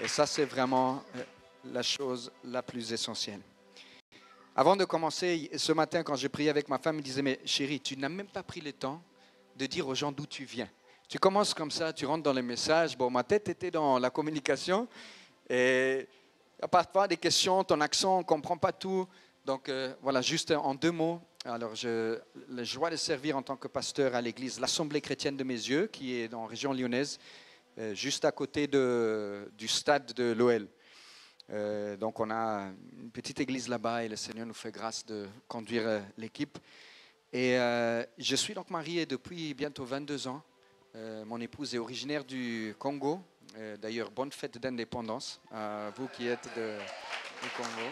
Et ça, c'est vraiment la chose la plus essentielle. Avant de commencer, ce matin, quand j'ai prié avec ma femme, elle disait, mais chérie, tu n'as même pas pris le temps de dire aux gens d'où tu viens. Tu commences comme ça, tu rentres dans les messages. Bon, ma tête était dans la communication. Et parfois, des questions, ton accent, on ne comprend pas tout. Donc, voilà, juste en 2 mots. Alors, la joie de servir en tant que pasteur à l'église, l'Assemblée chrétienne de Meyzieux, qui est dans la région lyonnaise, juste à côté du stade de l'OL. Donc on a une petite église là-bas et le Seigneur nous fait grâce de conduire l'équipe. Et je suis donc marié depuis bientôt 22 ans. Mon épouse est originaire du Congo. D'ailleurs, bonne fête d'indépendance à vous qui êtes du Congo.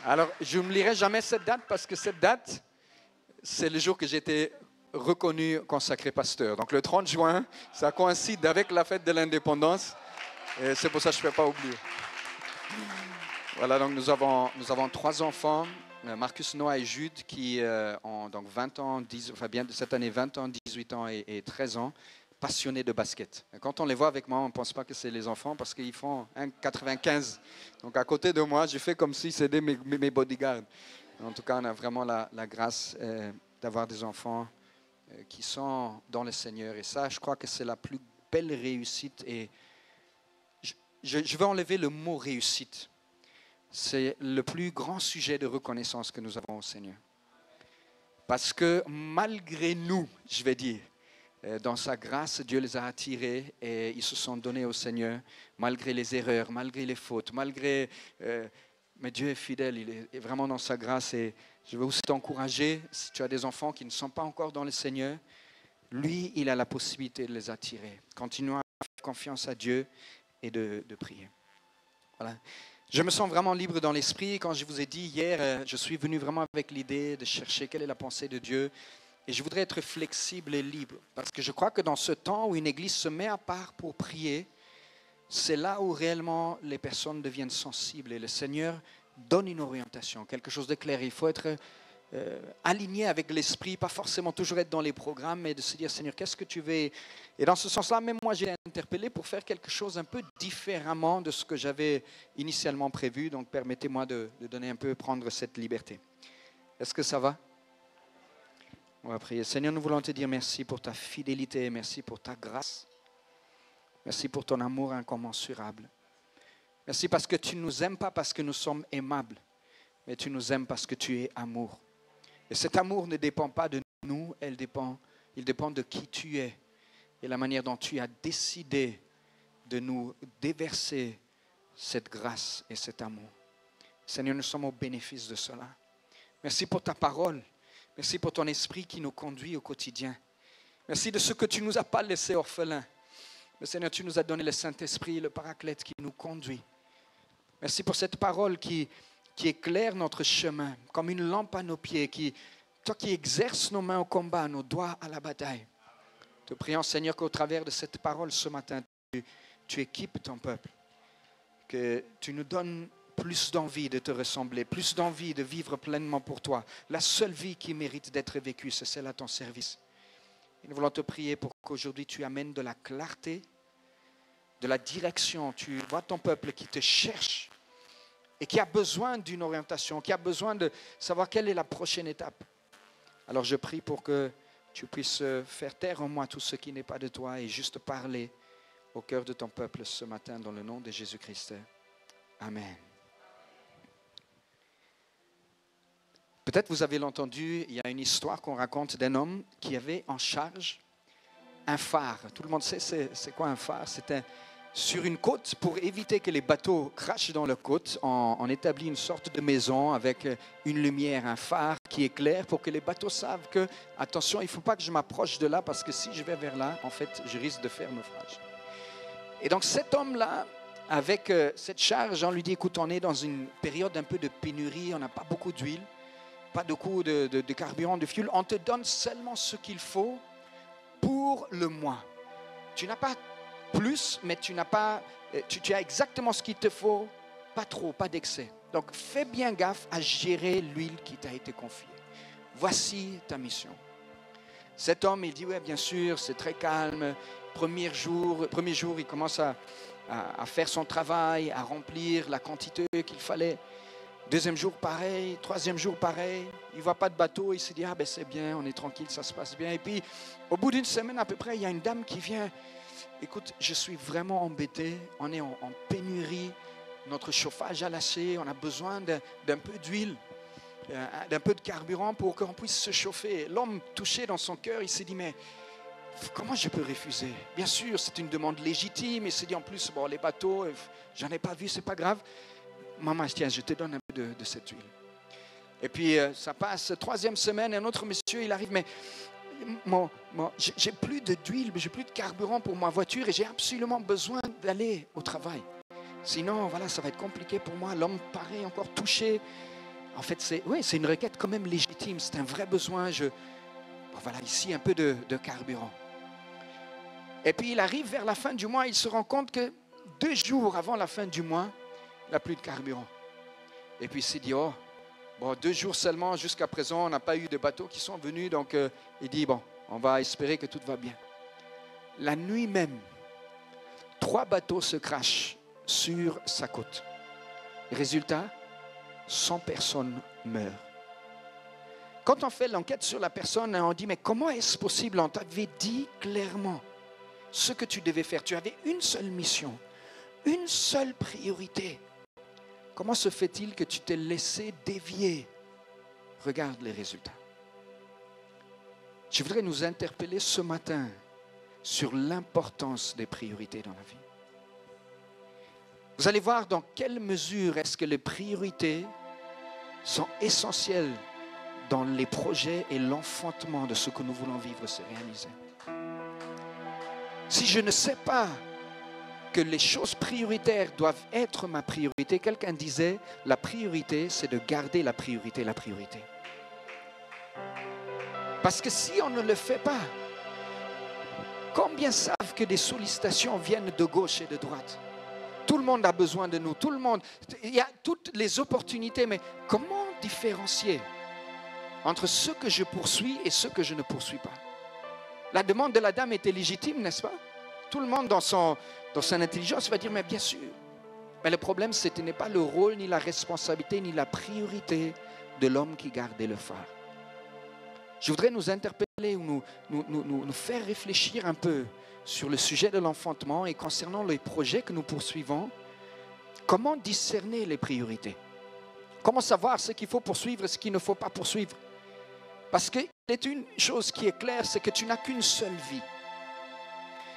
Alors, je ne me lirai jamais cette date parce que cette date, c'est le jour que j'ai été reconnu consacré pasteur. Donc le 30 juin, ça coïncide avec la fête de l'indépendance. Et c'est pour ça que je ne peux pas oublier. Voilà, donc nous avons 3 enfants, Marcus, Noah et Jude, qui ont donc 20 ans, bien cette année 20 ans, 18 ans et 13 ans, passionnés de basket. Et quand on les voit avec moi, on ne pense pas que c'est les enfants parce qu'ils font 1,95. Donc à côté de moi, je fais comme si c'était mes bodyguards. En tout cas, on a vraiment la grâce d'avoir des enfants qui sont dans le Seigneur. Et ça, je crois que c'est la plus belle réussite. Et je vais enlever le mot réussite. C'est le plus grand sujet de reconnaissance que nous avons au Seigneur. Parce que malgré nous, je vais dire, dans sa grâce, Dieu les a attirés et ils se sont donnés au Seigneur, malgré les erreurs, malgré les fautes, malgré... mais Dieu est fidèle, il est vraiment dans sa grâce. Et je veux aussi t'encourager, si tu as des enfants qui ne sont pas encore dans le Seigneur, lui, il a la possibilité de les attirer. Continuons à faire confiance à Dieu et de prier. Voilà. Je me sens vraiment libre dans l'esprit. Quand je vous ai dit hier, je suis venu vraiment avec l'idée de chercher quelle est la pensée de Dieu. Et je voudrais être flexible et libre. Parce que je crois que dans ce temps où une église se met à part pour prier, c'est là où réellement les personnes deviennent sensibles. Et le Seigneur donne une orientation, quelque chose de clair. Il faut être aligné avec l'esprit, pas forcément toujours être dans les programmes, mais de se dire, Seigneur, qu'est-ce que tu veux? Et dans ce sens-là, même moi, j'ai été interpellé pour faire quelque chose un peu différemment de ce que j'avais initialement prévu. Donc, permettez-moi de donner un peu, prendre cette liberté. Est-ce que ça va? On va prier. Seigneur, nous voulons te dire merci pour ta fidélité, merci pour ta grâce. Merci pour ton amour incommensurable. Merci parce que tu ne nous aimes pas parce que nous sommes aimables, mais tu nous aimes parce que tu es amour. Et cet amour ne dépend pas de nous, il dépend de qui tu es et la manière dont tu as décidé de nous déverser cette grâce et cet amour. Seigneur, nous sommes au bénéfice de cela. Merci pour ta parole. Merci pour ton esprit qui nous conduit au quotidien. Merci de ce que tu ne nous as pas laissés orphelins. Mais Seigneur, tu nous as donné le Saint-Esprit, le Paraclète qui nous conduit. Merci pour cette parole qui éclaire notre chemin, comme une lampe à nos pieds, toi qui exerces nos mains au combat, nos doigts à la bataille. Te prions, Seigneur, qu'au travers de cette parole ce matin, tu équipes ton peuple, que tu nous donnes plus d'envie de te ressembler, plus d'envie de vivre pleinement pour toi. La seule vie qui mérite d'être vécue, c'est celle à ton service. Et nous voulons te prier pour qu'aujourd'hui tu amènes de la clarté, de la direction. Tu vois ton peuple qui te cherche et qui a besoin d'une orientation, qui a besoin de savoir quelle est la prochaine étape. Alors je prie pour que tu puisses faire taire en moi tout ce qui n'est pas de toi et juste parler au cœur de ton peuple ce matin dans le nom de Jésus-Christ. Amen. Peut-être vous avez entendu, il y a une histoire qu'on raconte d'un homme qui avait en charge un phare. Tout le monde sait c'est quoi un phare? C'était sur une côte, pour éviter que les bateaux crachent dans la côte, on établit une sorte de maison avec une lumière, un phare qui éclaire pour que les bateaux savent que, attention, il ne faut pas que je m'approche de là parce que si je vais vers là, en fait, je risque de faire naufrage. Et donc cet homme-là, avec cette charge, on lui dit, écoute, on est dans une période un peu de pénurie, on n'a pas beaucoup d'huile, pas beaucoup de carburant, de fuel, on te donne seulement ce qu'il faut pour le mois. Tu n'as pas plus, mais tu as exactement ce qu'il te faut, pas trop, pas d'excès. Donc fais bien gaffe à gérer l'huile qui t'a été confiée. Voici ta mission. Cet homme, il dit, ouais, bien sûr, c'est très calme. Premier jour, il commence à faire son travail, à remplir la quantité qu'il fallait. Deuxième jour, pareil. Troisième jour, pareil. Il ne voit pas de bateau. Il se dit, ah ben c'est bien, on est tranquille, ça se passe bien. Et puis, au bout d'une semaine à peu près, il y a une dame qui vient. Écoute, je suis vraiment embêté. On est en pénurie. Notre chauffage a lâché. On a besoin d'un peu d'huile, d'un peu de carburant pour qu'on puisse se chauffer. L'homme touché dans son cœur, il s'est dit, mais comment je peux refuser? Bien sûr, c'est une demande légitime. Il s'est dit en plus, bon, les bateaux, j'en ai pas vu, c'est pas grave. Maman, tiens, je te donne un peu de cette huile. Et puis, ça passe, troisième semaine, un autre monsieur, il arrive, mais j'ai plus d'huile, j'ai plus de carburant pour ma voiture et j'ai absolument besoin d'aller au travail. Sinon, voilà, ça va être compliqué pour moi. L'homme paraît encore touché. En fait, c'est une requête quand même légitime, c'est un vrai besoin. Voilà, ici, un peu de carburant. Et puis, il arrive vers la fin du mois, il se rend compte que 2 jours avant la fin du mois, il n'a plus de carburant. Et puis il s'est dit, 2 jours seulement, jusqu'à présent, on n'a pas eu de bateaux qui sont venus. Donc il dit, on va espérer que tout va bien. La nuit même, 3 bateaux se crashent sur sa côte. Résultat, 100 personnes meurent. Quand on fait l'enquête sur la personne, on dit, mais comment est-ce possible? On t'avait dit clairement ce que tu devais faire. Tu avais une seule mission, une seule priorité. Comment se fait-il que tu t'es laissé dévier? Regarde les résultats. Je voudrais nous interpeller ce matin sur l'importance des priorités dans la vie. Vous allez voir dans quelle mesure est-ce que les priorités sont essentielles dans les projets et l'enfantement de ce que nous voulons vivre se réaliser. Si je ne sais pas que les choses prioritaires doivent être ma priorité. Quelqu'un disait, la priorité, c'est de garder la priorité. Parce que si on ne le fait pas, combien savent que des sollicitations viennent de gauche et de droite? Tout le monde a besoin de nous, il y a toutes les opportunités, mais comment différencier entre ce que je poursuis et ce que je ne poursuis pas? La demande de la dame était légitime, n'est-ce pas? Tout le monde dans son intelligence va dire, mais bien sûr. Mais le problème, ce n'est pas le rôle, ni la responsabilité, ni la priorité de l'homme qui gardait le phare. Je voudrais nous interpeller ou nous faire réfléchir un peu sur le sujet de l'enfantement et concernant les projets que nous poursuivons. Comment discerner les priorités? Comment savoir ce qu'il faut poursuivre et ce qu'il ne faut pas poursuivre? Parce qu'il est une chose qui est claire, c'est que tu n'as qu'une seule vie.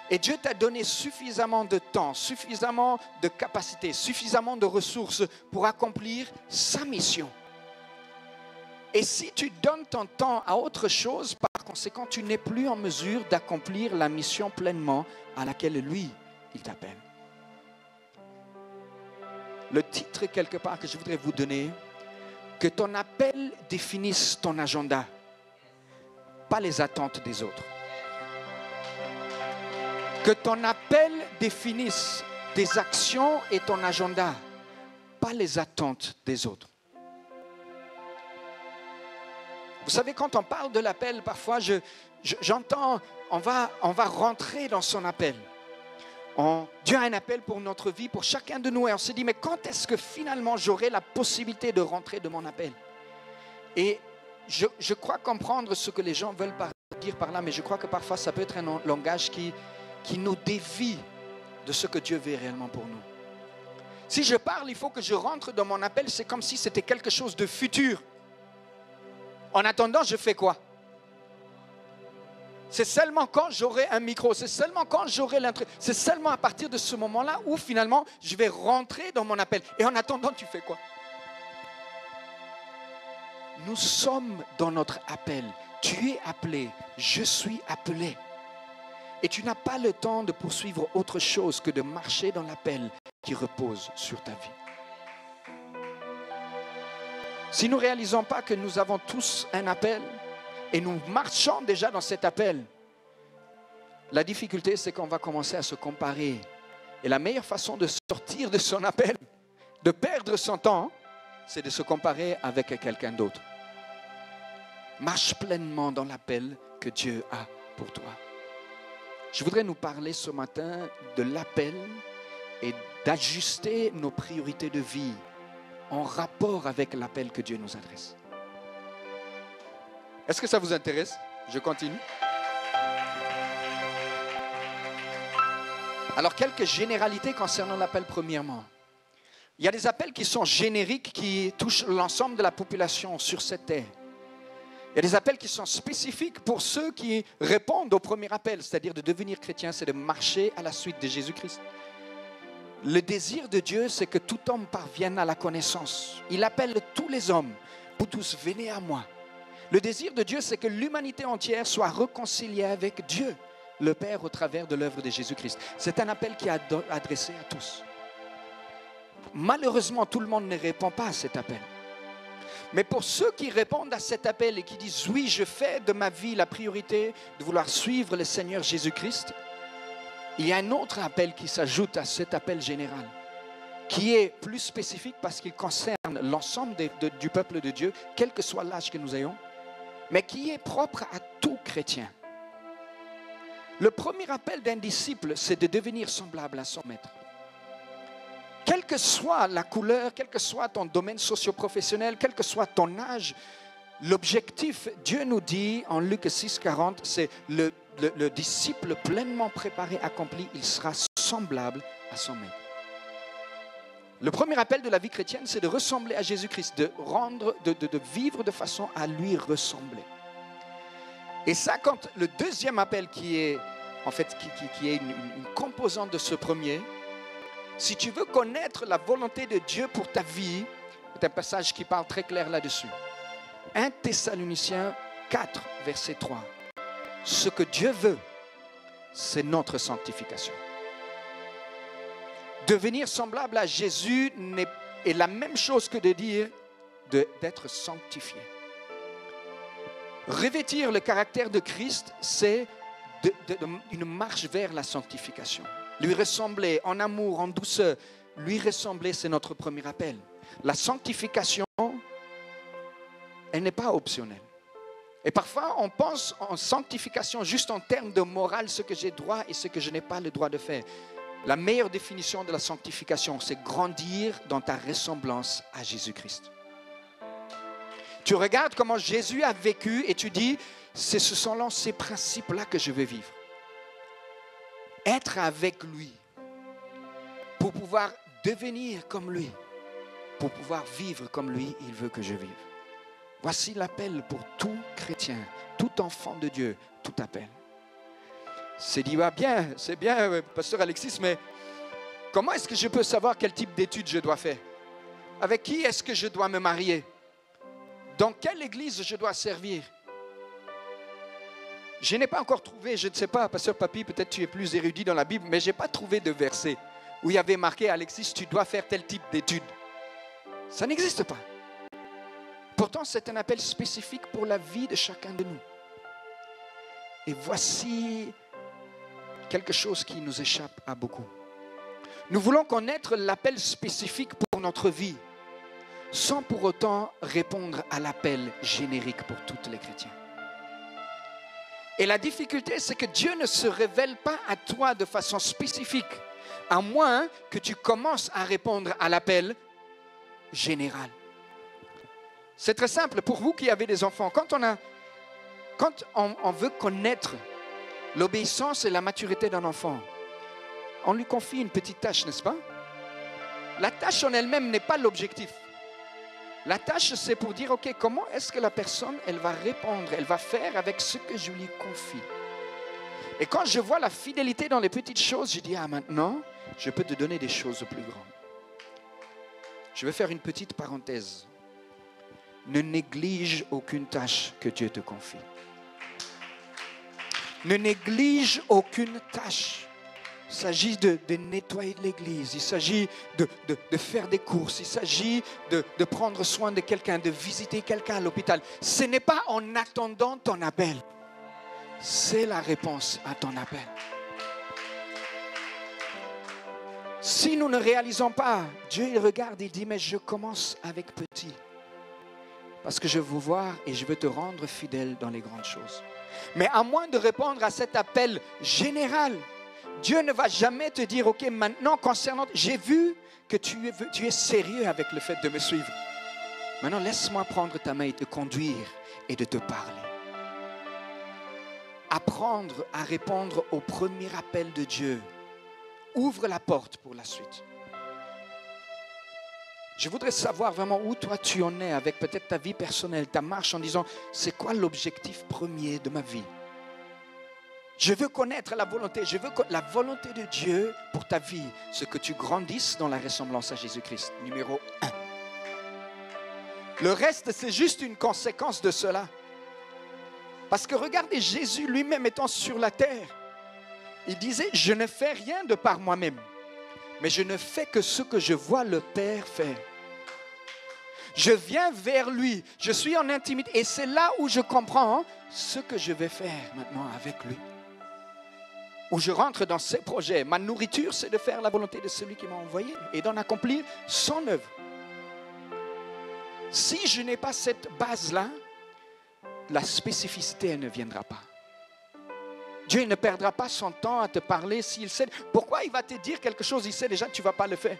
Et Dieu t'a donné suffisamment de temps, suffisamment de capacités, suffisamment de ressources pour accomplir sa mission. Et si tu donnes ton temps à autre chose, par conséquent, tu n'es plus en mesure d'accomplir la mission pleinement à laquelle lui, il t'appelle. Le titre quelque part que je voudrais vous donner, que ton appel définisse ton agenda, pas les attentes des autres. Que ton appel définisse tes actions et ton agenda, pas les attentes des autres. Vous savez, quand on parle de l'appel, parfois j'entends, on va rentrer dans son appel. Dieu a un appel pour notre vie, pour chacun de nous. Et on se dit, mais quand est-ce que finalement j'aurai la possibilité de rentrer de mon appel? Et je crois comprendre ce que les gens veulent dire par là, mais je crois que parfois ça peut être un langage qui nous dévie de ce que Dieu veut réellement pour nous. Si je parle, il faut que je rentre dans mon appel, c'est comme si c'était quelque chose de futur. En attendant, je fais quoi? C'est seulement quand j'aurai un micro, c'est seulement quand j'aurai l'intrigue, c'est seulement à partir de ce moment-là où finalement je vais rentrer dans mon appel. Et en attendant, tu fais quoi? Nous sommes dans notre appel. Tu es appelé, je suis appelé. Et tu n'as pas le temps de poursuivre autre chose que de marcher dans l'appel qui repose sur ta vie. Si nous ne réalisons pas que nous avons tous un appel et nous marchons déjà dans cet appel, la difficulté, c'est qu'on va commencer à se comparer. Et la meilleure façon de sortir de son appel, de perdre son temps, c'est de se comparer avec quelqu'un d'autre. Marche pleinement dans l'appel que Dieu a pour toi. Je voudrais nous parler ce matin de l'appel et d'ajuster nos priorités de vie en rapport avec l'appel que Dieu nous adresse. Est-ce que ça vous intéresse? Je continue. Alors, quelques généralités concernant l'appel premièrement. Il y a des appels qui sont génériques, qui touchent l'ensemble de la population sur cette terre. Il y a des appels qui sont spécifiques pour ceux qui répondent au premier appel, c'est-à-dire de devenir chrétien, c'est de marcher à la suite de Jésus-Christ. Le désir de Dieu, c'est que tout homme parvienne à la connaissance. Il appelle tous les hommes, vous tous, venez à moi. Le désir de Dieu, c'est que l'humanité entière soit réconciliée avec Dieu, le Père, au travers de l'œuvre de Jésus-Christ. C'est un appel qui est adressé à tous. Malheureusement, tout le monde ne répond pas à cet appel. Mais pour ceux qui répondent à cet appel et qui disent « Oui, je fais de ma vie la priorité de vouloir suivre le Seigneur Jésus-Christ », il y a un autre appel qui s'ajoute à cet appel général, qui est plus spécifique parce qu'il concerne l'ensemble du peuple de Dieu, quel que soit l'âge que nous ayons, mais qui est propre à tout chrétien. Le premier appel d'un disciple, c'est de devenir semblable à son maître. Quelle que soit la couleur, quel que soit ton domaine socio-professionnel, quel que soit ton âge, l'objectif, Dieu nous dit en Luc 6,40, c'est le disciple pleinement préparé, accompli, il sera semblable à son maître. Le premier appel de la vie chrétienne, c'est de ressembler à Jésus-Christ, de vivre de façon à lui ressembler. Et ça, quand le deuxième appel qui est une composante de ce premier, si tu veux connaître la volonté de Dieu pour ta vie, c'est un passage qui parle très clair là-dessus. 1 Thessaloniciens 4, verset 3. Ce que Dieu veut, c'est notre sanctification. Devenir semblable à Jésus est la même chose que de dire d'être sanctifié. Revêtir le caractère de Christ, c'est une marche vers la sanctification. Lui ressembler en amour, en douceur, lui ressembler, c'est notre premier appel. La sanctification, elle n'est pas optionnelle. Et parfois, on pense en sanctification juste en termes de morale, ce que j'ai droit et ce que je n'ai pas le droit de faire. La meilleure définition de la sanctification, c'est grandir dans ta ressemblance à Jésus-Christ. Tu regardes comment Jésus a vécu et tu dis, ce sont là ces principes-là que je veux vivre. Être avec lui pour pouvoir devenir comme lui, pour pouvoir vivre comme lui, il veut que je vive. Voici l'appel pour tout chrétien, tout enfant de Dieu, tout appel. C'est dit, bien, c'est bien, pasteur Alexis, mais comment est-ce que je peux savoir quel type d'études je dois faire? Avec qui est-ce que je dois me marier? Dans quelle église je dois servir? Je n'ai pas encore trouvé, je ne sais pas, pasteur Papy, peut-être tu es plus érudit dans la Bible, mais je n'ai pas trouvé de verset où il y avait marqué, Alexis, tu dois faire tel type d'études. Ça n'existe pas. Pourtant, c'est un appel spécifique pour la vie de chacun de nous. Et voici quelque chose qui nous échappe à beaucoup. Nous voulons connaître l'appel spécifique pour notre vie, sans pour autant répondre à l'appel générique pour tous les chrétiens. Et la difficulté, c'est que Dieu ne se révèle pas à toi de façon spécifique, à moins que tu commences à répondre à l'appel général. C'est très simple, pour vous qui avez des enfants, quand on veut connaître l'obéissance et la maturité d'un enfant, on lui confie une petite tâche, n'est-ce pas? La tâche en elle-même n'est pas l'objectif. La tâche, c'est pour dire, ok, comment est-ce que la personne, elle va répondre, elle va faire avec ce que je lui confie. Et quand je vois la fidélité dans les petites choses, je dis, maintenant, je peux te donner des choses plus grandes. Je vais faire une petite parenthèse. Ne néglige aucune tâche que Dieu te confie. Ne néglige aucune tâche. Il s'agit de nettoyer l'église, il s'agit de faire des courses, il s'agit de prendre soin de quelqu'un, de visiter quelqu'un à l'hôpital. Ce n'est pas en attendant ton appel, c'est la réponse à ton appel. Si nous ne réalisons pas, Dieu il regarde et dit, mais je commence avec petit. Parce que je veux voir et je veux te rendre fidèle dans les grandes choses. Mais à moins de répondre à cet appel général, Dieu ne va jamais te dire, OK, maintenant, concernant, j'ai vu que tu es sérieux avec le fait de me suivre. Maintenant, laisse-moi prendre ta main et te conduire et de te parler. Apprendre à répondre au premier appel de Dieu ouvre la porte pour la suite. Je voudrais savoir vraiment où toi tu en es avec peut-être ta vie personnelle, ta marche en disant, c'est quoi l'objectif premier de ma vie? Je veux connaître la volonté, la volonté de Dieu pour ta vie, ce que tu grandisses dans la ressemblance à Jésus-Christ, numéro 1. Le reste, c'est juste une conséquence de cela. Parce que regardez, Jésus lui-même étant sur la terre, il disait, je ne fais rien de par moi-même, mais je ne fais que ce que je vois le Père faire. Je viens vers lui, je suis en intimité, et c'est là où je comprends ce que je vais faire maintenant avec lui. Où je rentre dans ses projets. Ma nourriture, c'est de faire la volonté de celui qui m'a envoyé et d'en accomplir son œuvre. Si je n'ai pas cette base-là, la spécificité, elle ne viendra pas. Dieu ne perdra pas son temps à te parler s'il sait. Pourquoi il va te dire quelque chose, il sait déjà que tu ne vas pas le faire?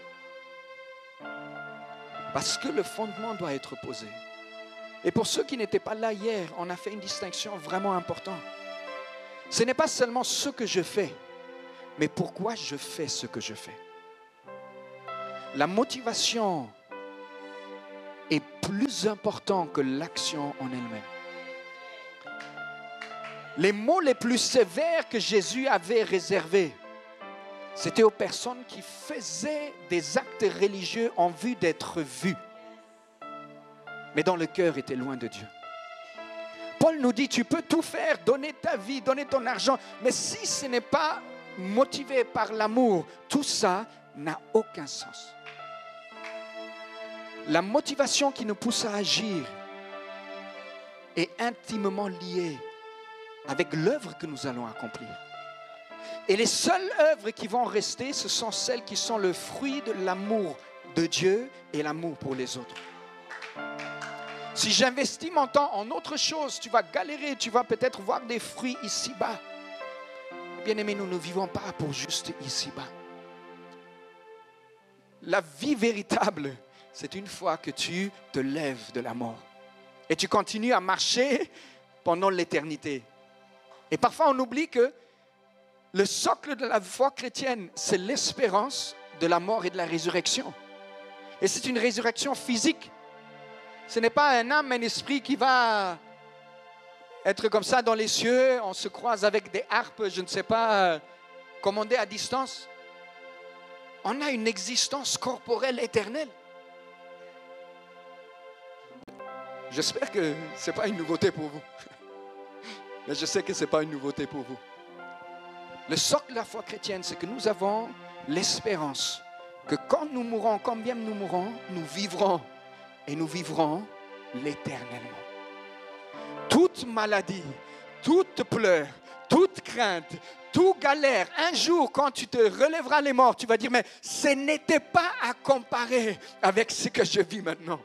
Parce que le fondement doit être posé. Et pour ceux qui n'étaient pas là hier, on a fait une distinction vraiment importante. Ce n'est pas seulement ce que je fais, mais pourquoi je fais ce que je fais. La motivation est plus importante que l'action en elle-même. Les mots les plus sévères que Jésus avait réservés, c'était aux personnes qui faisaient des actes religieux en vue d'être vus, mais dont le cœur était loin de Dieu. Paul nous dit, tu peux tout faire, donner ta vie, donner ton argent, mais si ce n'est pas motivé par l'amour, tout ça n'a aucun sens. La motivation qui nous pousse à agir est intimement liée avec l'œuvre que nous allons accomplir. Et les seules œuvres qui vont rester, ce sont celles qui sont le fruit de l'amour de Dieu et l'amour pour les autres. Si j'investis mon temps en autre chose, tu vas galérer, tu vas peut-être voir des fruits ici-bas. Bien-aimés, nous ne vivons pas pour juste ici-bas. La vie véritable, c'est une fois que tu te lèves de la mort et tu continues à marcher pendant l'éternité. Et parfois, on oublie que le socle de la foi chrétienne, c'est l'espérance de la mort et de la résurrection. Et c'est une résurrection physique. Ce n'est pas un âme, un esprit qui va être comme ça dans les cieux, on se croise avec des harpes, je ne sais pas, commandées à distance. On a une existence corporelle éternelle. J'espère que ce n'est pas une nouveauté pour vous. Mais je sais que ce n'est pas une nouveauté pour vous. Le socle de la foi chrétienne, c'est que nous avons l'espérance que quand nous mourrons, quand bien nous mourrons, nous vivrons. Et nous vivrons l'éternellement. Toute maladie, toute pleurs, toute crainte, toute galère, un jour quand tu te relèveras les morts, tu vas dire, mais ce n'était pas à comparer avec ce que je vis maintenant.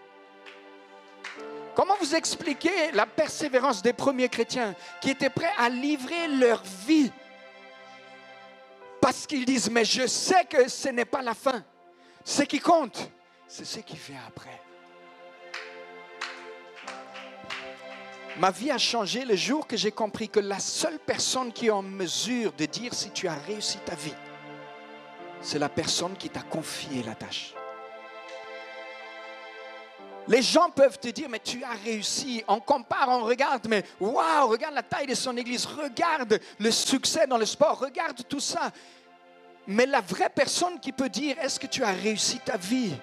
Comment vous expliquez la persévérance des premiers chrétiens qui étaient prêts à livrer leur vie parce qu'ils disent, mais je sais que ce n'est pas la fin. Ce qui compte, c'est ce qui vient après. Ma vie a changé le jour que j'ai compris que la seule personne qui est en mesure de dire si tu as réussi ta vie, c'est la personne qui t'a confié la tâche. Les gens peuvent te dire, mais tu as réussi. On compare, on regarde, mais waouh, regarde la taille de son église, regarde le succès dans le sport, regarde tout ça. Mais la vraie personne qui peut dire, est-ce que tu as réussi ta vie?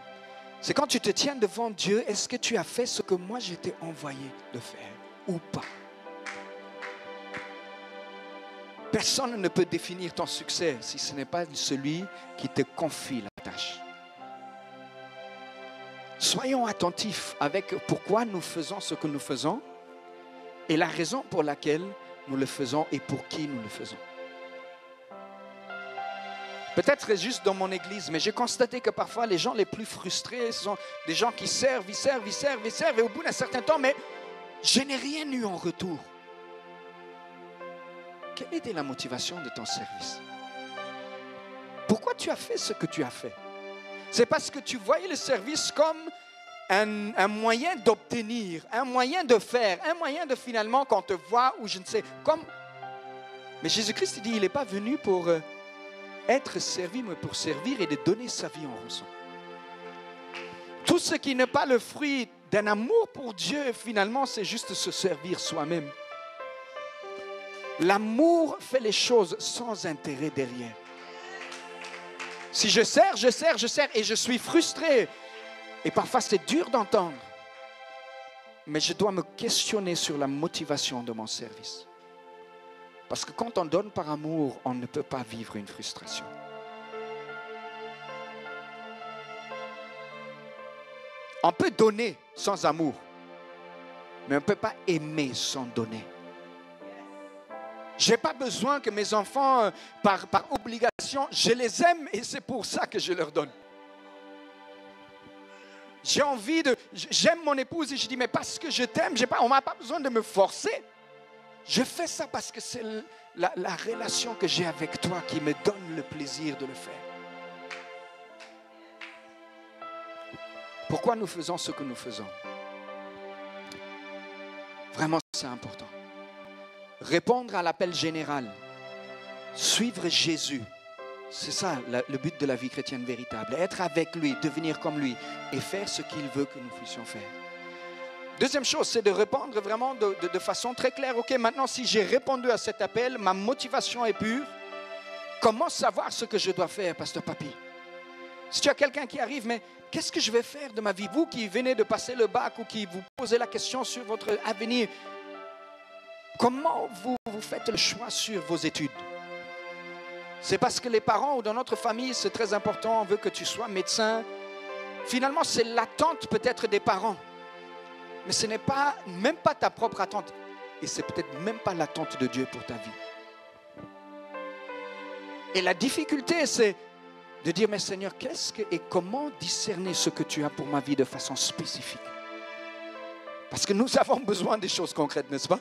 C'est quand tu te tiens devant Dieu, est-ce que tu as fait ce que moi j'étais envoyé de faire ou pas? Personne ne peut définir ton succès si ce n'est pas celui qui te confie la tâche. Soyons attentifs avec pourquoi nous faisons ce que nous faisons et la raison pour laquelle nous le faisons et pour qui nous le faisons. Peut-être juste dans mon église, mais j'ai constaté que parfois les gens les plus frustrés sont des gens qui servent, et au bout d'un certain temps, mais je n'ai rien eu en retour. quelle était la motivation de ton service? Pourquoi tu as fait ce que tu as fait? C'est parce que tu voyais le service comme un moyen d'obtenir, un moyen de faire, un moyen de finalement qu'on te voit ou je ne sais. Mais Jésus-Christ, il dit, il n'est pas venu pour être servi, mais pour servir et de donner sa vie en rançon. Tout ce qui n'est pas le fruit d'un amour pour Dieu, finalement, c'est juste se servir soi-même. L'amour fait les choses sans intérêt derrière. Si je sers et je suis frustré, et parfois c'est dur d'entendre, mais je dois me questionner sur la motivation de mon service. Parce que quand on donne par amour, on ne peut pas vivre une frustration. On peut donner sans amour, mais on ne peut pas aimer sans donner. Je n'ai pas besoin que mes enfants, par obligation, je les aime et c'est pour ça que je leur donne. J'aime mon épouse et je dis, mais parce que je t'aime, on n'a pas besoin de me forcer. Je fais ça parce que c'est la relation que j'ai avec toi qui me donne le plaisir de le faire. Pourquoi nous faisons ce que nous faisons? Vraiment, c'est important. Répondre à l'appel général, suivre Jésus, c'est ça le but de la vie chrétienne véritable. Être avec lui, devenir comme lui et faire ce qu'il veut que nous puissions faire. Deuxième chose, c'est de répondre vraiment de façon très claire. Ok, maintenant si j'ai répondu à cet appel, ma motivation est pure. Comment savoir ce que je dois faire, Pasteur Papi? Si tu as quelqu'un qui arrive, mais qu'est-ce que je vais faire de ma vie? Vous qui venez de passer le bac ou qui vous posez la question sur votre avenir, comment vous faites le choix sur vos études? C'est parce que les parents ou dans notre famille, c'est très important, on veut que tu sois médecin. Finalement, c'est l'attente peut-être des parents. Mais ce n'est même pas ta propre attente. Et c'est peut-être même pas l'attente de Dieu pour ta vie. Et la difficulté, c'est de dire, mais Seigneur, et comment discerner ce que tu as pour ma vie de façon spécifique? Parce que nous avons besoin des choses concrètes, n'est-ce pas?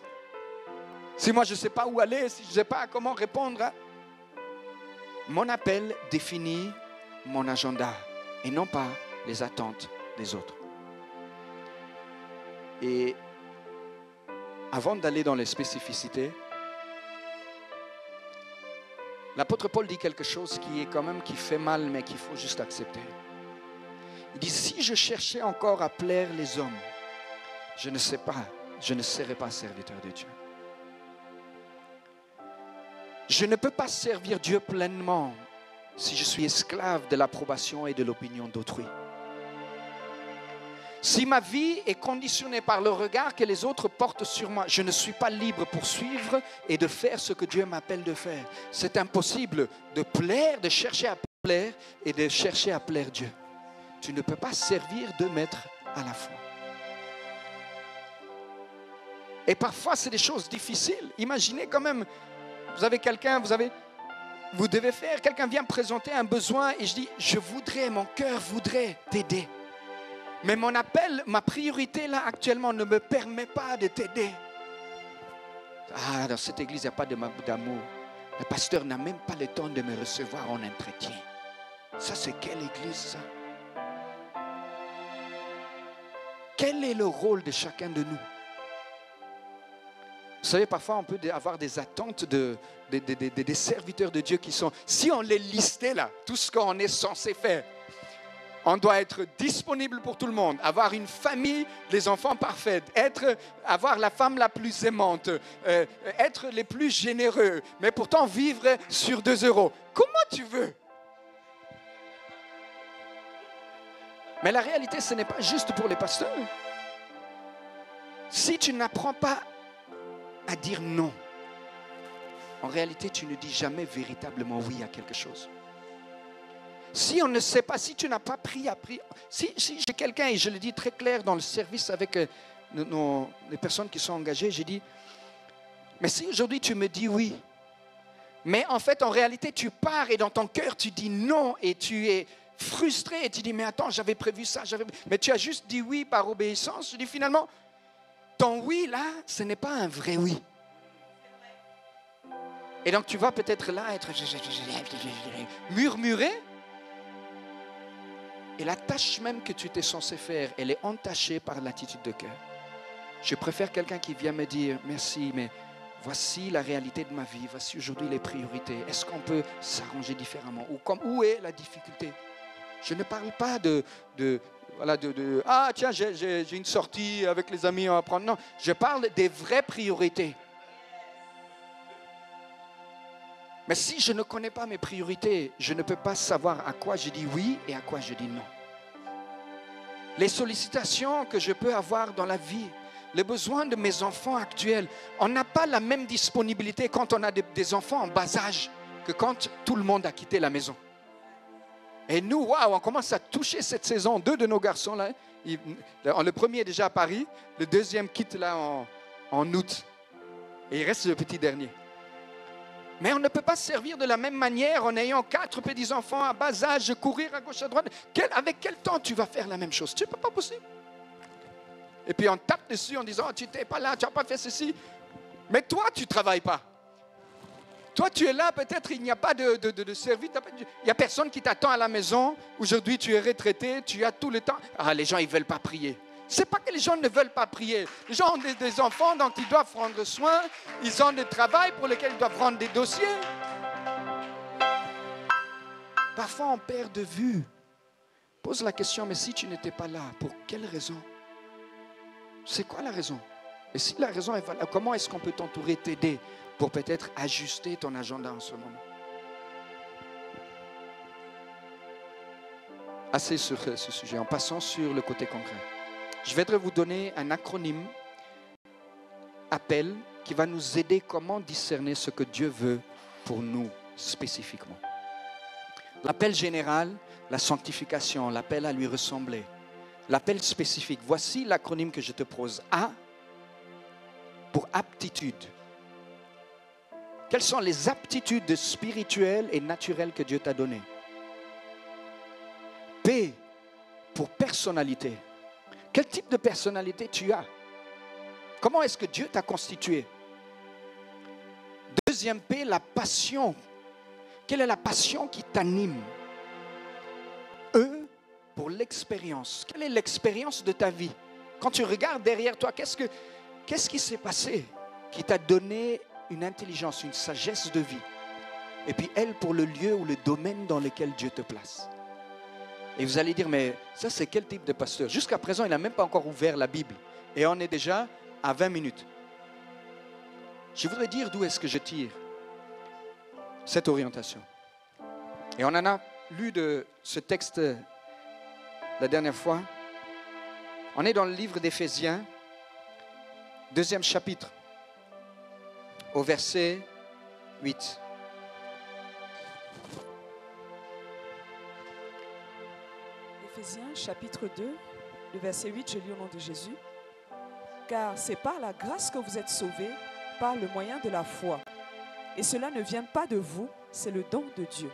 Si moi je ne sais pas où aller, si je ne sais pas comment répondre, mon appel définit mon agenda et non pas les attentes des autres. Et avant d'aller dans les spécificités, l'apôtre Paul dit quelque chose qui fait mal, mais qu'il faut juste accepter. Il dit, si je cherchais encore à plaire les hommes, je ne serais pas serviteur de Dieu. Je ne peux pas servir Dieu pleinement si je suis esclave de l'approbation et de l'opinion d'autrui. Si ma vie est conditionnée par le regard que les autres portent sur moi, je ne suis pas libre pour suivre et de faire ce que Dieu m'appelle de faire. C'est impossible de plaire, de chercher à plaire et de chercher à plaire Dieu. Tu ne peux pas servir deux maîtres à la fois. Et parfois, c'est des choses difficiles. Imaginez quand même, vous avez quelqu'un, vous devez faire, quelqu'un vient présenter un besoin et je dis, mon cœur voudrait t'aider. Mais mon appel, ma priorité là actuellement ne me permet pas de t'aider. Dans cette église, il n'y a pas d'amour. Le pasteur n'a même pas le temps de me recevoir en entretien. Ça, c'est quelle église ça? Quel est le rôle de chacun de nous? Vous savez, parfois on peut avoir des attentes des serviteurs de Dieu qui sont, si on les listait là, tout ce qu'on est censé faire, on doit être disponible pour tout le monde, avoir une famille, les enfants parfaits, avoir la femme la plus aimante, être les plus généreux, mais pourtant vivre sur 2 euros. Comment tu veux? Mais la réalité, ce n'est pas juste pour les pasteurs. Si tu n'apprends pas à dire non, en réalité, tu ne dis jamais véritablement oui à quelque chose. Si on ne sait pas, si tu n'as pas appris, si j'ai quelqu'un, et je le dis très clair dans le service avec les personnes qui sont engagées, j'ai dit, mais si aujourd'hui tu me dis oui, mais en fait, en réalité, tu pars et dans ton cœur, tu dis non et tu es frustré et tu dis, mais attends, j'avais prévu ça, mais tu as juste dit oui par obéissance. Je dis finalement, ton oui là, ce n'est pas un vrai oui. Et donc tu vas peut-être là être murmurer. Et la tâche même que tu étais censé faire, elle est entachée par l'attitude de cœur. Je préfère quelqu'un qui vient me dire merci, mais voici la réalité de ma vie, voici aujourd'hui les priorités. Est-ce qu'on peut s'arranger différemment? Où est la difficulté? Je ne parle pas ah tiens, j'ai une sortie avec les amis à prendre. Non, je parle des vraies priorités. Mais si je ne connais pas mes priorités, je ne peux pas savoir à quoi je dis oui et à quoi je dis non. Les sollicitations que je peux avoir dans la vie, les besoins de mes enfants actuels, on n'a pas la même disponibilité quand on a des enfants en bas âge que quand tout le monde a quitté la maison. Et nous, waouh, on commence à toucher cette saison. 2 de nos garçons, là, le premier est déjà à Paris, le deuxième quitte là en août. Et il reste le petit dernier. Mais on ne peut pas servir de la même manière en ayant 4 petits-enfants à bas âge, courir à gauche, à droite. Avec quel temps tu vas faire la même chose? C'est pas possible. Et puis on tape dessus en disant, tu n'étais pas là, tu n'as pas fait ceci. Mais toi, tu ne travailles pas. Toi, tu es là, peut-être il n'y a pas de service. Il n'y a personne qui t'attend à la maison. Aujourd'hui, tu es retraité, tu as tout le temps. Ah, les gens, ils ne veulent pas prier. Ce n'est pas que les gens ne veulent pas prier. Les gens ont des enfants dont ils doivent prendre soin. Ils ont des travail pour lesquels ils doivent prendre des dossiers. Parfois, on perd de vue. Pose la question, mais si tu n'étais pas là, pour quelle raison? C'est quoi la raison? Et si la raison est valable, comment est-ce qu'on peut t'entourer, t'aider pour peut-être ajuster ton agenda en ce moment? Assez sur ce sujet, en passant sur le côté concret. Je vais vous donner un acronyme, appel, qui va nous aider comment discerner ce que Dieu veut pour nous spécifiquement. L'appel général, la sanctification, l'appel à lui ressembler. L'appel spécifique, voici l'acronyme que je te pose. A, pour aptitude. Quelles sont les aptitudes spirituelles et naturelles que Dieu t'a données? P, pour personnalité. Quel type de personnalité tu as? Comment est-ce que Dieu t'a constitué? Deuxième P, la passion. Quelle est la passion qui t'anime? E, pour l'expérience. Quelle est l'expérience de ta vie? Quand tu regardes derrière toi, qu'est-ce qui s'est passé qui t'a donné une intelligence, une sagesse de vie? Et puis elle, pour le lieu ou le domaine dans lequel Dieu te place. Et vous allez dire, mais ça c'est quel type de pasteur? Jusqu'à présent, il n'a même pas encore ouvert la Bible. Et on est déjà à 20 minutes. Je voudrais dire d'où est-ce que je tire cette orientation. Et on en a lu de ce texte la dernière fois. On est dans le livre d'Éphésiens, 2e chapitre, au verset 8. Éphésiens chapitre 2, le verset 8, je lis au nom de Jésus. Car c'est par la grâce que vous êtes sauvés, par le moyen de la foi. Et cela ne vient pas de vous, c'est le don de Dieu.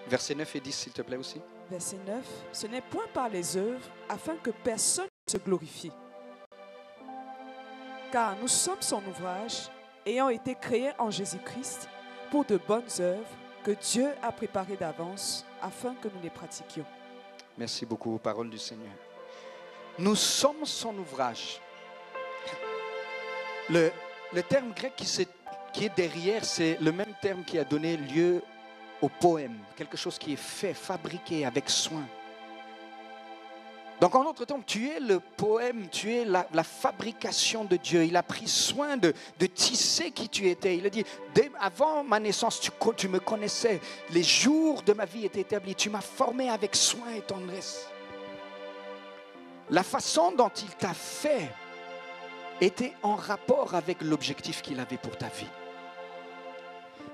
Verset 9 et 10, s'il te plaît aussi. Verset 9, ce n'est point par les œuvres, afin que personne ne se glorifie. Car nous sommes son ouvrage, ayant été créés en Jésus-Christ, pour de bonnes œuvres que Dieu a préparées d'avance, afin que nous les pratiquions. Merci beaucoup, parole du Seigneur. Nous sommes son ouvrage. Le terme grec qui est derrière, c'est le même terme qui a donné lieu au poème. Quelque chose qui est fait, fabriqué avec soin. Donc en d'autres termes, tu es le poème, tu es la fabrication de Dieu. Il a pris soin de tisser qui tu étais. Il a dit, avant ma naissance, tu me connaissais. Les jours de ma vie étaient établis. Tu m'as formé avec soin et tendresse. La façon dont il t'a fait était en rapport avec l'objectif qu'il avait pour ta vie.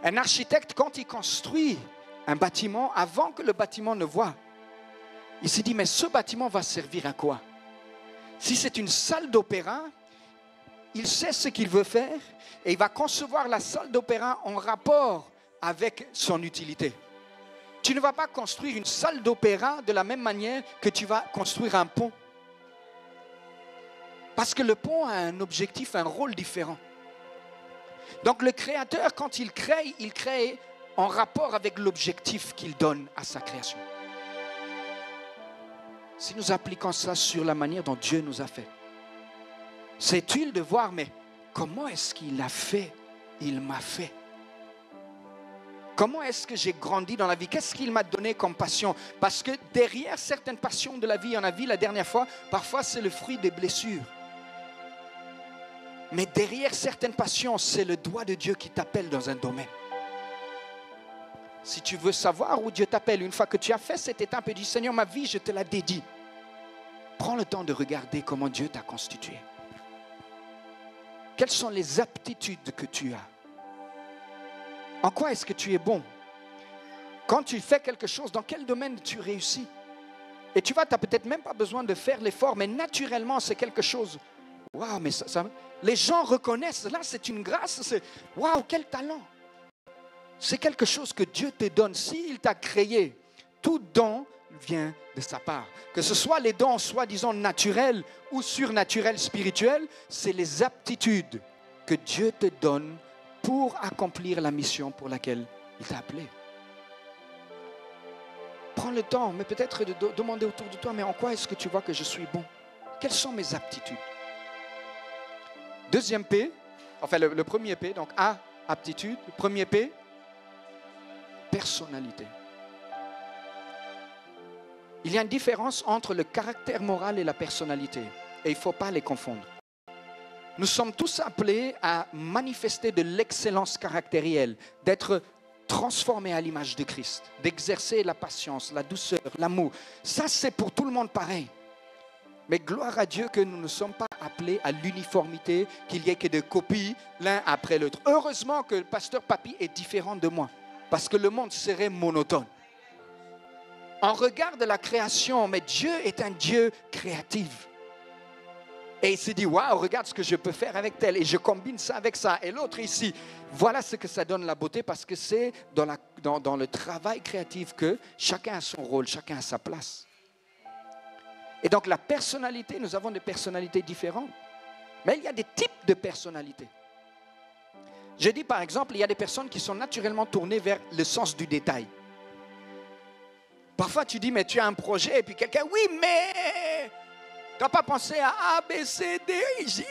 Un architecte, quand il construit un bâtiment, avant que le bâtiment ne voie, il s'est dit, mais ce bâtiment va servir à quoi? Si c'est une salle d'opéra, il sait ce qu'il veut faire et il va concevoir la salle d'opéra en rapport avec son utilité. Tu ne vas pas construire une salle d'opéra de la même manière que tu vas construire un pont. Parce que le pont a un objectif, un rôle différent. Donc le Créateur, quand il crée en rapport avec l'objectif qu'il donne à sa création. Si nous appliquons ça sur la manière dont Dieu nous a fait, c'est utile de voir, mais comment est-ce qu'il a fait? Il m'a fait. Comment est-ce que j'ai grandi dans la vie? Qu'est-ce qu'il m'a donné comme passion? Parce que derrière certaines passions de la vie, on a vu la dernière fois, parfois c'est le fruit des blessures. Mais derrière certaines passions, c'est le doigt de Dieu qui t'appelle dans un domaine. Si tu veux savoir où Dieu t'appelle, une fois que tu as fait cette étape et dit, Seigneur, ma vie, je te la dédie. Prends le temps de regarder comment Dieu t'a constitué. Quelles sont les aptitudes que tu as? En quoi est-ce que tu es bon? Quand tu fais quelque chose, dans quel domaine tu réussis? Et tu vois, tu n'as peut-être même pas besoin de faire l'effort, mais naturellement, c'est quelque chose. Waouh, mais les gens reconnaissent, là, c'est une grâce. Waouh, quel talent! C'est quelque chose que Dieu te donne. S'il t'a créé, tout don vient de sa part. Que ce soit les dons soi-disant naturels ou surnaturels spirituels, c'est les aptitudes que Dieu te donne pour accomplir la mission pour laquelle il t'a appelé. Prends le temps, mais peut-être de demander autour de toi, mais en quoi est-ce que tu vois que je suis bon? Quelles sont mes aptitudes? Deuxième P, enfin le premier P, donc A, aptitude. Le premier P, personnalité. Il y a une différence entre le caractère moral et la personnalité. Et il ne faut pas les confondre. Nous sommes tous appelés à manifester de l'excellence caractérielle, d'être transformés à l'image de Christ, d'exercer la patience, la douceur, l'amour. Ça, c'est pour tout le monde pareil. Mais gloire à Dieu que nous ne sommes pas appelés à l'uniformité, qu'il n'y ait que des copies l'un après l'autre. Heureusement que le pasteur Papy est différent de moi, parce que le monde serait monotone. On regarde la création, mais Dieu est un Dieu créatif. Et il s'est dit, waouh, regarde ce que je peux faire avec tel. Et je combine ça avec ça. Et l'autre ici, voilà ce que ça donne la beauté, parce que c'est dans le travail créatif que chacun a son rôle, chacun a sa place. Et donc la personnalité, nous avons des personnalités différentes. Mais il y a des types de personnalités. Je dis par exemple, il y a des personnes qui sont naturellement tournées vers le sens du détail. Parfois tu dis, mais tu as un projet, et puis quelqu'un, oui, mais tu n'as pas pensé à A, B, C, D, I, J.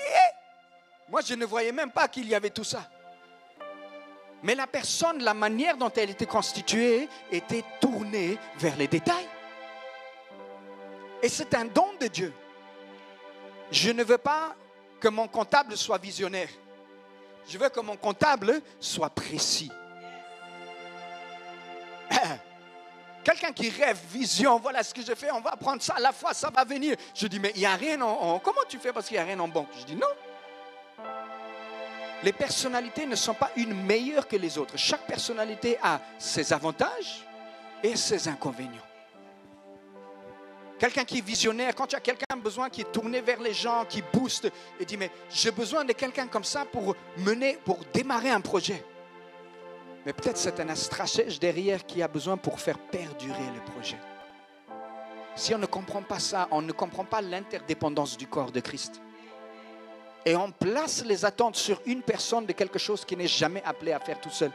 Moi, je ne voyais même pas qu'il y avait tout ça. Mais la personne, la manière dont elle était constituée, était tournée vers les détails. Et c'est un don de Dieu. Je ne veux pas que mon comptable soit visionnaire. Je veux que mon comptable soit précis. Quelqu'un qui rêve, vision, voilà ce que je fais, on va prendre ça à la fois, ça va venir. Je dis, mais il n'y a rien comment tu fais parce qu'il n'y a rien en banque? Je dis, non. Les personnalités ne sont pas une meilleure que les autres. Chaque personnalité a ses avantages et ses inconvénients. Quelqu'un qui est visionnaire, quand tu as quelqu'un besoin qui est tourné vers les gens, qui booste, et dit, mais j'ai besoin de quelqu'un comme ça pour démarrer un projet. Mais peut-être c'est un stratège derrière qui a besoin pour faire perdurer le projet. Si on ne comprend pas ça, on ne comprend pas l'interdépendance du corps de Christ. Et on place les attentes sur une personne de quelque chose qui n'est jamais appelé à faire tout seul.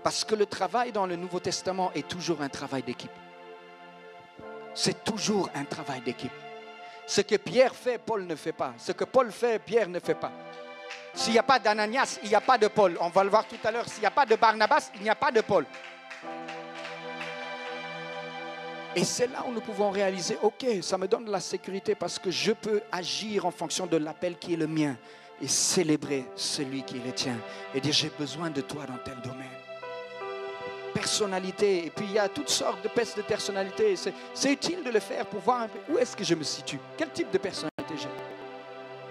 Parce que le travail dans le Nouveau Testament est toujours un travail d'équipe. C'est toujours un travail d'équipe. Ce que Pierre fait, Paul ne fait pas. Ce que Paul fait, Pierre ne fait pas. S'il n'y a pas d'Ananias, il n'y a pas de Paul. On va le voir tout à l'heure. S'il n'y a pas de Barnabas, il n'y a pas de Paul. Et c'est là où nous pouvons réaliser, ok, ça me donne de la sécurité parce que je peux agir en fonction de l'appel qui est le mien et célébrer celui qui est le tien et dire j'ai besoin de toi dans tel domaine. Personnalité, et puis il y a toutes sortes de personnalités. C'est utile de le faire pour voir un peu où est-ce que je me situe, quel type de personnalité j'ai.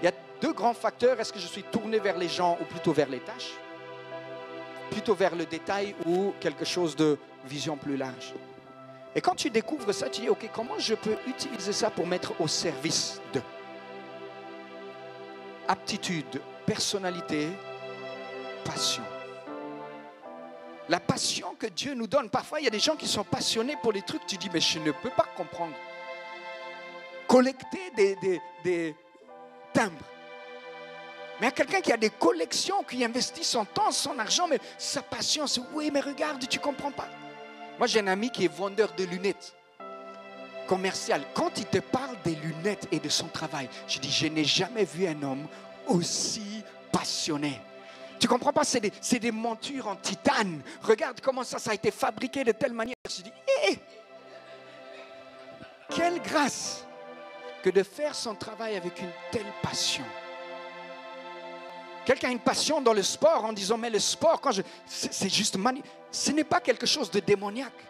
Il y a deux grands facteurs. Est-ce que je suis tourné vers les gens ou plutôt vers les tâches? Plutôt vers le détail ou quelque chose de vision plus large? Et quand tu découvres ça, tu dis, ok, comment je peux utiliser ça pour mettre au service de aptitude, personnalité, passion. La passion que Dieu nous donne. Parfois, il y a des gens qui sont passionnés pour les trucs. Tu dis, mais je ne peux pas comprendre. Collecter des timbres. Mais il y a quelqu'un qui a des collections, qui investit son temps, son argent, mais sa passion, c'est oui, mais regarde, tu ne comprends pas. Moi, j'ai un ami qui est vendeur de lunettes, commercial. Quand il te parle des lunettes et de son travail, je dis, je n'ai jamais vu un homme aussi passionné. Tu ne comprends pas, c'est des montures en titane. Regarde comment ça a été fabriqué de telle manière. Je dis, quelle grâce que de faire son travail avec une telle passion. Quelqu'un a une passion dans le sport en disant, mais le sport, c'est juste ce n'est pas quelque chose de démoniaque.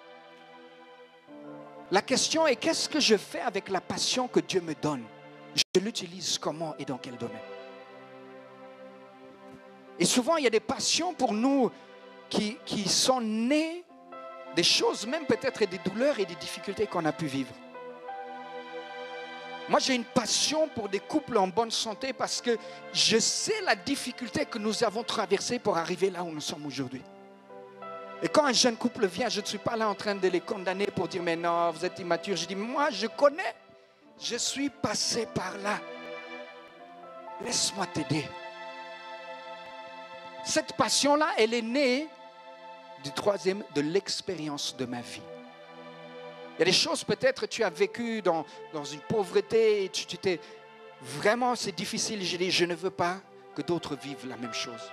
La question est, qu'est-ce que je fais avec la passion que Dieu me donne? Je l'utilise comment et dans quel domaine? Et souvent, il y a des passions pour nous qui sont nées des choses, même peut-être des douleurs et des difficultés qu'on a pu vivre. Moi, j'ai une passion pour des couples en bonne santé parce que je sais la difficulté que nous avons traversée pour arriver là où nous sommes aujourd'hui. Et quand un jeune couple vient, je ne suis pas là en train de les condamner pour dire « mais non, vous êtes immature ». Je dis « moi, je connais, je suis passé par là. Laisse-moi t'aider ». Cette passion-là, elle est née de l'expérience de ma vie. Il y a des choses, peut-être, tu as vécu dans une pauvreté, et tu t'es vraiment, c'est difficile. Je dis, je ne veux pas que d'autres vivent la même chose.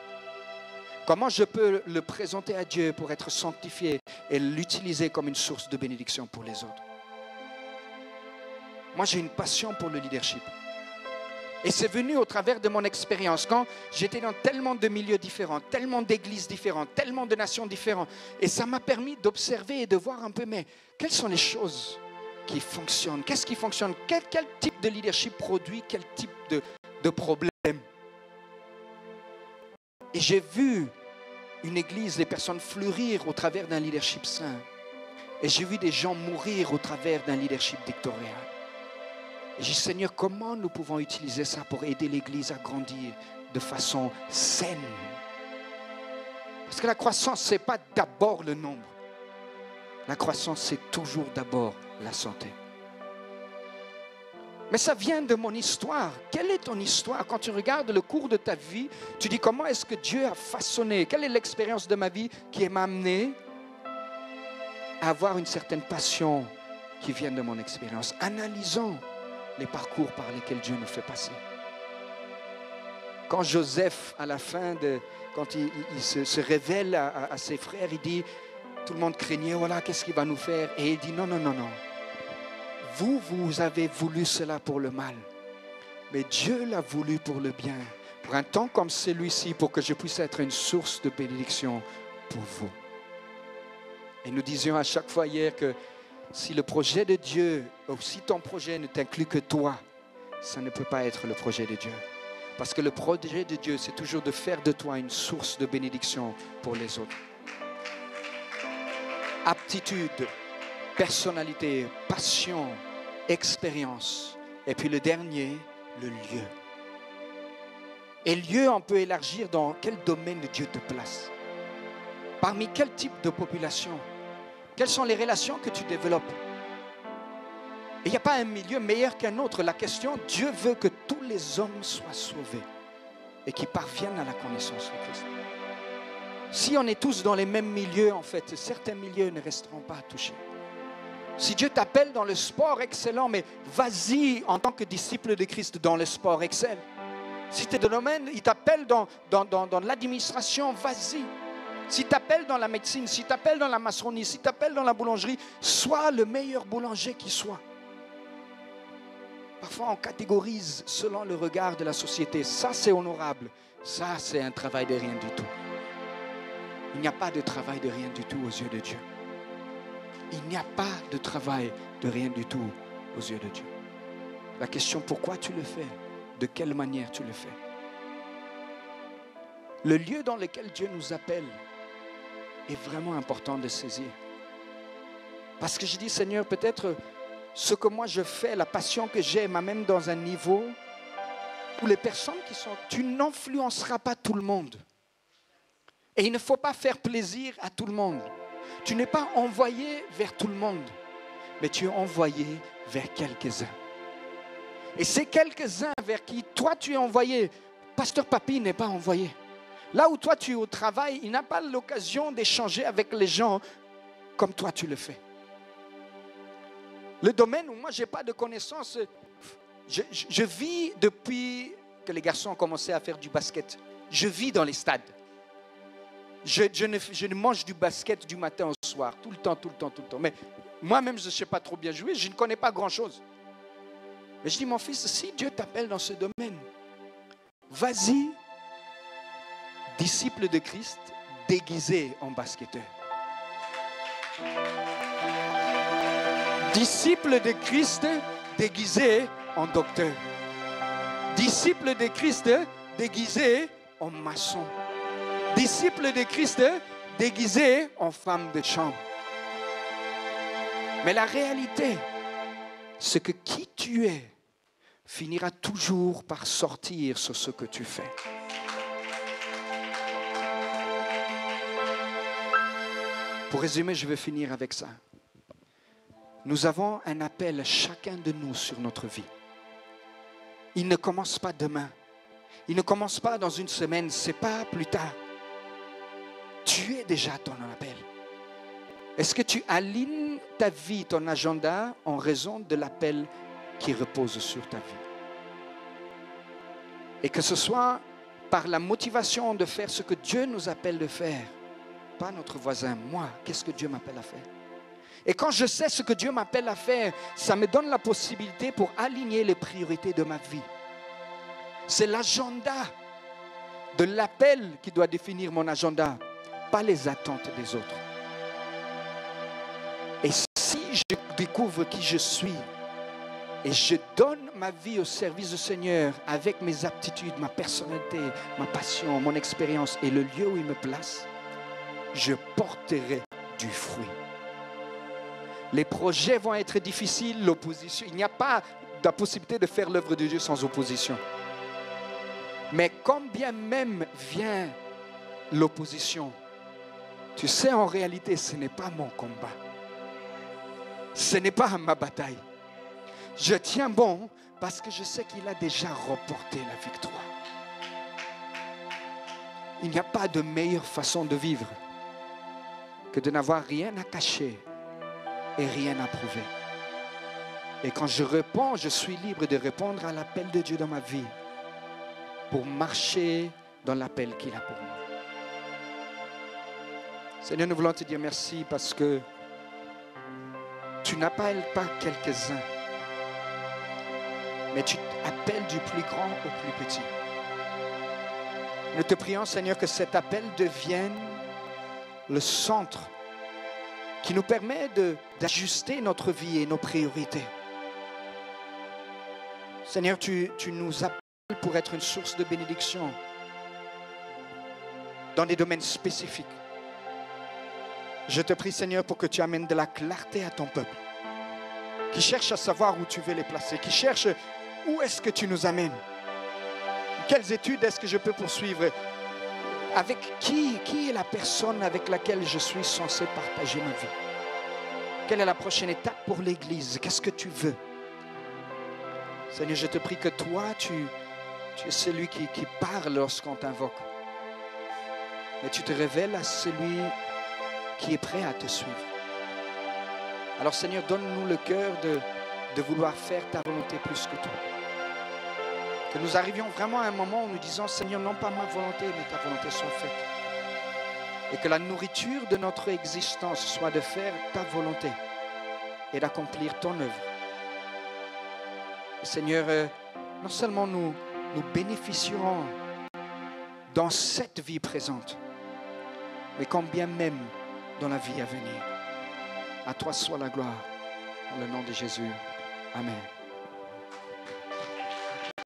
Comment je peux le présenter à Dieu pour être sanctifié et l'utiliser comme une source de bénédiction pour les autres? Moi, j'ai une passion pour le leadership. Et c'est venu au travers de mon expérience, quand j'étais dans tellement de milieux différents, tellement d'églises différentes, tellement de nations différentes. Et ça m'a permis d'observer et de voir un peu, mais quelles sont les choses qui fonctionnent? Qu'est-ce qui fonctionne? Quel type de leadership produit quel type de problème? Et j'ai vu une église, des personnes fleurir au travers d'un leadership sain. Et j'ai vu des gens mourir au travers d'un leadership dictatorial. Et j'ai dit, Seigneur, comment nous pouvons utiliser ça pour aider l'Église à grandir de façon saine? Parce que la croissance, ce n'est pas d'abord le nombre. La croissance, c'est toujours d'abord la santé. Mais ça vient de mon histoire. Quelle est ton histoire? Quand tu regardes le cours de ta vie, tu dis, comment est-ce que Dieu a façonné? Quelle est l'expérience de ma vie qui m'a amené à avoir une certaine passion qui vient de mon expérience? Analysons les parcours par lesquels Dieu nous fait passer. Quand Joseph, à la fin, quand il se révèle à ses frères, il dit, tout le monde craignait, voilà, qu'est-ce qu'il va nous faire? Et il dit, non, non, non, non. Vous avez voulu cela pour le mal, mais Dieu l'a voulu pour le bien, pour un temps comme celui-ci, pour que je puisse être une source de bénédiction pour vous. Et nous disions à chaque fois hier que si le projet de Dieu, ou si ton projet ne t'inclut que toi, ça ne peut pas être le projet de Dieu. Parce que le projet de Dieu, c'est toujours de faire de toi une source de bénédiction pour les autres. Aptitude, personnalité, passion, expérience. Et puis le dernier, le lieu. Et lieu, on peut élargir dans quel domaine Dieu te place. Parmi quel type de population? Quelles sont les relations que tu développes? Et il n'y a pas un milieu meilleur qu'un autre. La question, Dieu veut que tous les hommes soient sauvés et qu'ils parviennent à la connaissance de Christ. Si on est tous dans les mêmes milieux, en fait, certains milieux ne resteront pas touchés. Si Dieu t'appelle dans le sport, excellent, mais vas-y en tant que disciple de Christ dans le sport, excelle. Si tu es dans le domaine, il t'appelle dans l'administration, vas-y. Si tu t'appelles dans la médecine, si tu t'appelles dans la maçonnerie, si tu t'appelles dans la boulangerie, sois le meilleur boulanger qui soit. Parfois, on catégorise selon le regard de la société. Ça, c'est honorable. Ça, c'est un travail de rien du tout. Il n'y a pas de travail de rien du tout aux yeux de Dieu. Il n'y a pas de travail de rien du tout aux yeux de Dieu. La question, pourquoi tu le fais? De quelle manière tu le fais? Le lieu dans lequel Dieu nous appelle est vraiment important de saisir. Parce que je dis, Seigneur, peut-être ce que moi je fais, la passion que j'ai m'amène dans un niveau où les personnes qui sont... Tu n'influenceras pas tout le monde. Et il ne faut pas faire plaisir à tout le monde. Tu n'es pas envoyé vers tout le monde, mais tu es envoyé vers quelques-uns. Et ces quelques-uns vers qui toi tu es envoyé, Pasteur Papy n'est pas envoyé. Là où toi tu es au travail, il n'a pas l'occasion d'échanger avec les gens comme toi tu le fais. Le domaine où moi je n'ai pas de connaissances, je vis depuis que les garçons ont commencé à faire du basket. Je vis dans les stades. Je ne mange du basket du matin au soir, tout le temps. Mais moi-même, je ne sais pas trop bien jouer, je ne connais pas grand-chose. Mais je dis, mon fils, si Dieu t'appelle dans ce domaine, vas-y, disciple de Christ, déguisé en basketteur. Disciple de Christ, déguisé en docteur. Disciple de Christ, déguisé en maçon. Disciple de Christ, déguisé en femme de chambre. Mais la réalité, c'est que qui tu es finira toujours par sortir sur ce que tu fais. Pour résumer, je vais finir avec ça. Nous avons un appel, chacun de nous, sur notre vie. Il ne commence pas demain. Il ne commence pas dans une semaine. Ce n'est pas plus tard. Tu es déjà ton appel. Est-ce que tu alignes ta vie, ton agenda, en raison de l'appel qui repose sur ta vie? Et que ce soit par la motivation de faire ce que Dieu nous appelle de faire, pas notre voisin, moi, qu'est-ce que Dieu m'appelle à faire? Et quand je sais ce que Dieu m'appelle à faire, ça me donne la possibilité pour aligner les priorités de ma vie. C'est l'agenda de l'appel qui doit définir mon agenda, pas les attentes des autres. Et si je découvre qui je suis et je donne ma vie au service du Seigneur avec mes aptitudes, ma personnalité, ma passion, mon expérience et le lieu où il me place, je porterai du fruit. Les projets vont être difficiles, l'opposition. Il n'y a pas de possibilité de faire l'œuvre de Dieu sans opposition. Mais quand bien même vient l'opposition, tu sais, en réalité, ce n'est pas mon combat. Ce n'est pas ma bataille. Je tiens bon parce que je sais qu'il a déjà remporté la victoire. Il n'y a pas de meilleure façon de vivre que de n'avoir rien à cacher et rien à prouver. Et quand je réponds, je suis libre de répondre à l'appel de Dieu dans ma vie pour marcher dans l'appel qu'il a pour moi. Seigneur, nous voulons te dire merci parce que tu n'appelles pas quelques-uns, mais tu appelles du plus grand au plus petit. Nous te prions, Seigneur, que cet appel devienne le centre qui nous permet d'ajuster notre vie et nos priorités. Seigneur, tu nous appelles pour être une source de bénédiction dans des domaines spécifiques. Je te prie, Seigneur, pour que tu amènes de la clarté à ton peuple, qui cherche à savoir où tu veux les placer, qui cherche où est-ce que tu nous amènes. Quelles études est-ce que je peux poursuivre? Avec qui est la personne avec laquelle je suis censé partager ma vie? Quelle est la prochaine étape pour l'Église? Qu'est-ce que tu veux? Seigneur, je te prie que toi, tu es celui qui parle lorsqu'on t'invoque. Mais tu te révèles à celui qui est prêt à te suivre. Alors Seigneur, donne-nous le cœur de vouloir faire ta volonté plus que tout. Que nous arrivions vraiment à un moment où nous disons, Seigneur, non pas ma volonté, mais ta volonté soit faite. Et que la nourriture de notre existence soit de faire ta volonté et d'accomplir ton œuvre. Et Seigneur, non seulement nous bénéficierons dans cette vie présente, mais quand bien même dans la vie à venir. À toi soit la gloire. Dans le nom de Jésus. Amen.